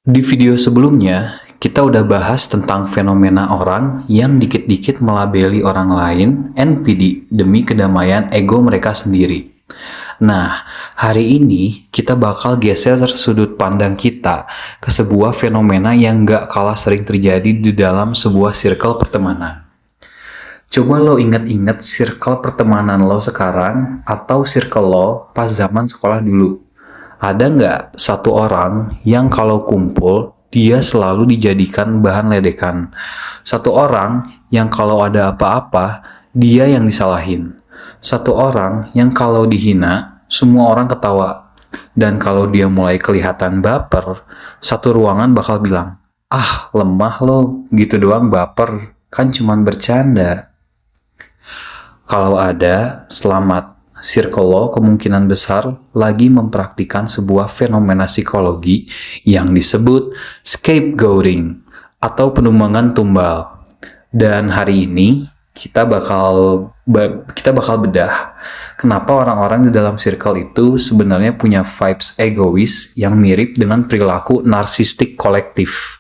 Di video sebelumnya, kita udah bahas tentang fenomena orang yang dikit-dikit melabeli orang lain NPD demi kedamaian ego mereka sendiri. Nah, hari ini kita bakal geser sudut pandang kita ke sebuah fenomena yang gak kalah sering terjadi di dalam sebuah circle pertemanan. Coba lo inget-inget circle pertemanan lo sekarang atau circle lo pas zaman sekolah dulu. Ada nggak satu orang yang kalau kumpul, dia selalu dijadikan bahan ledekan? Satu orang yang kalau ada apa-apa, dia yang disalahin. Satu orang yang kalau dihina, semua orang ketawa. Dan kalau dia mulai kelihatan baper, satu ruangan bakal bilang, "Ah, lemah lo, gitu doang baper, kan cuman bercanda." Kalau ada, selamat. Circle lo kemungkinan besar lagi mempraktikkan sebuah fenomena psikologi yang disebut scapegoating atau penumbangan tumbal. Dan hari ini kita bakal bedah kenapa orang-orang di dalam circle itu sebenarnya punya vibes egois yang mirip dengan perilaku narsistik kolektif.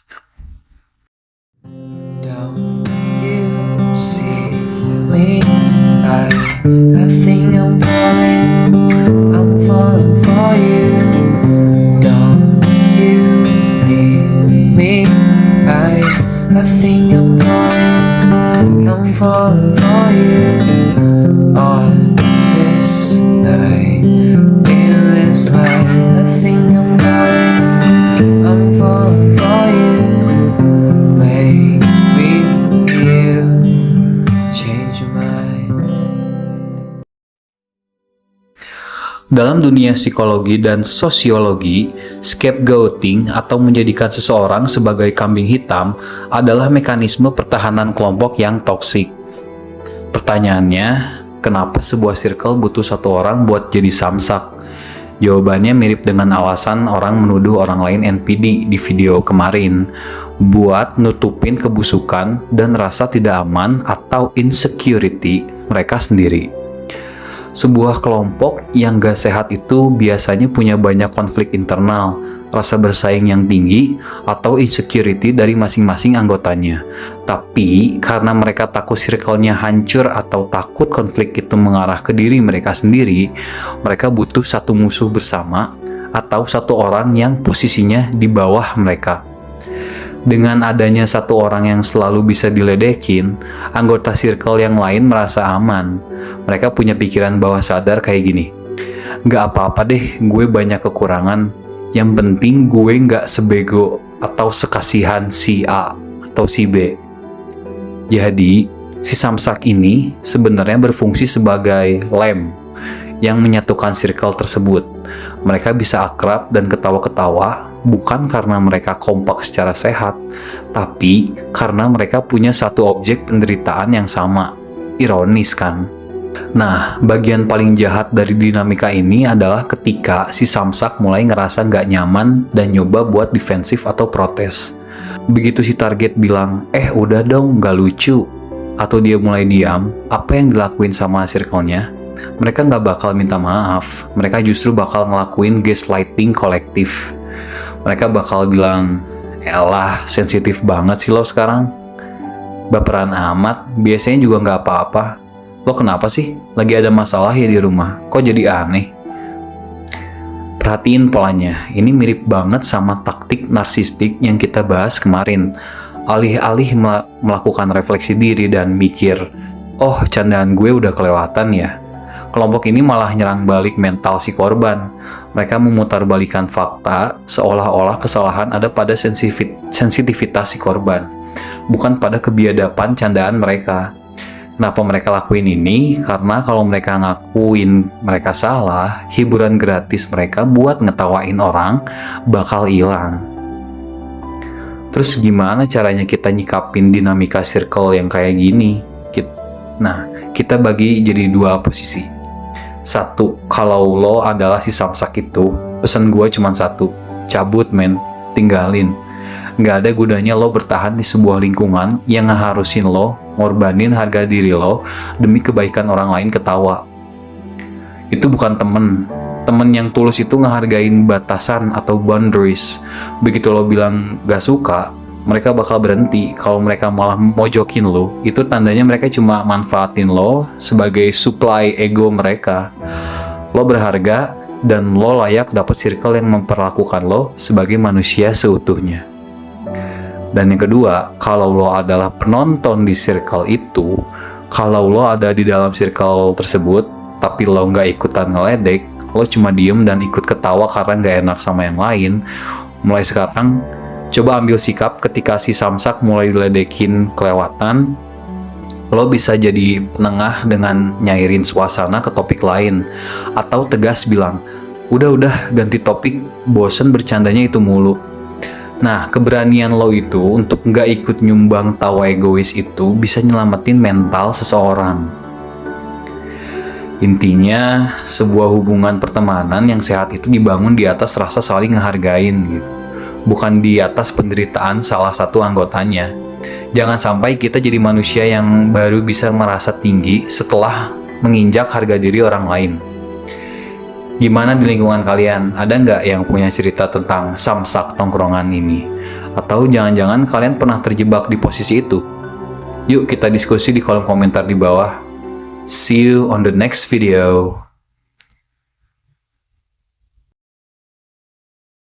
Don't you see me? I think I'm falling for you. Don't you need me? I think I'm falling for you. On this night, in this life, I think I'm falling for you. Maybe you change your mind. Dalam dunia psikologi dan sosiologi, scapegoating atau menjadikan seseorang sebagai kambing hitam adalah mekanisme pertahanan kelompok yang toksik. Pertanyaannya, kenapa sebuah circle butuh satu orang buat jadi samsak? Jawabannya mirip dengan alasan orang menuduh orang lain NPD di video kemarin, buat nutupin kebusukan dan rasa tidak aman atau insecurity mereka sendiri. Sebuah kelompok yang gak sehat itu biasanya punya banyak konflik internal, rasa bersaing yang tinggi, atau insecurity dari masing-masing anggotanya. Tapi karena mereka takut circle-nya hancur atau takut konflik itu mengarah ke diri mereka sendiri, mereka butuh satu musuh bersama atau satu orang yang posisinya di bawah mereka. Dengan adanya satu orang yang selalu bisa diledekin, anggota circle yang lain merasa aman. Mereka punya pikiran bawah sadar kayak gini, "Gak apa-apa deh, gue banyak kekurangan. Yang penting gue gak sebego atau sekasihan si A atau si B." Jadi, si samsak ini sebenarnya berfungsi sebagai lem yang menyatukan circle tersebut. Mereka bisa akrab dan ketawa-ketawa bukan karena mereka kompak secara sehat, tapi karena mereka punya satu objek penderitaan yang sama. Ironis kan? Nah, bagian paling jahat dari dinamika ini adalah ketika si samsak mulai ngerasa nggak nyaman dan nyoba buat defensif atau protes. Begitu si target bilang, udah dong, nggak lucu, atau dia mulai diam, apa yang dilakuin sama circle-nya? Mereka nggak bakal minta maaf, mereka justru bakal ngelakuin gaslighting kolektif. Mereka bakal bilang, "Elah, sensitif banget sih lo sekarang. Baperan amat, biasanya juga nggak apa-apa. Lo kenapa sih? Lagi ada masalah ya di rumah? Kok jadi aneh?" Perhatiin polanya, ini mirip banget sama taktik narsistik yang kita bahas kemarin. Alih-alih melakukan refleksi diri dan mikir, "Oh, candaan gue udah kelewatan ya." Kelompok ini malah nyerang balik mental si korban. Mereka memutarbalikan fakta seolah-olah kesalahan ada pada sensitivitas si korban, bukan pada kebiadaban candaan mereka. Kenapa mereka lakuin ini? Karena kalau mereka ngakuin mereka salah, hiburan gratis mereka buat ngetawain orang bakal hilang. Terus gimana caranya kita nyikapin dinamika circle yang kayak gini? Kita bagi jadi dua posisi. Satu, kalau lo adalah si samsak itu, pesan gue cuma satu, cabut men, tinggalin. Gak ada gunanya lo bertahan di sebuah lingkungan yang ngeharusin lo ngorbanin harga diri lo demi kebaikan orang lain ketawa. Itu bukan temen, Temen yang tulus itu ngehargain batasan atau boundaries. Begitu lo bilang gak suka, mereka bakal berhenti. Kalau mereka malah mojokin lo, itu tandanya mereka cuma manfaatin lo sebagai supply ego mereka. Lo berharga dan lo layak dapet circle yang memperlakukan lo sebagai manusia seutuhnya. Dan yang kedua, kalau lo adalah penonton di circle itu, kalau lo ada di dalam circle tersebut, tapi lo nggak ikutan ngeledek, lo cuma diem dan ikut ketawa karena nggak enak sama yang lain, mulai sekarang, coba ambil sikap ketika si samsak mulai diledekin kelewatan. Lo bisa jadi penengah dengan nyairin suasana ke topik lain, atau tegas bilang, udah ganti topik, bosen bercandanya itu mulu. Nah, keberanian lo itu untuk nggak ikut nyumbang tawa egois itu bisa nyelamatin mental seseorang. Intinya, sebuah hubungan pertemanan yang sehat itu dibangun di atas rasa saling ngehargain gitu. Bukan di atas penderitaan salah satu anggotanya. Jangan sampai kita jadi manusia yang baru bisa merasa tinggi setelah menginjak harga diri orang lain. Gimana di lingkungan kalian? Ada nggak yang punya cerita tentang samsak tongkrongan ini? Atau jangan-jangan kalian pernah terjebak di posisi itu? Yuk kita diskusi di kolom komentar di bawah. See you on the next video.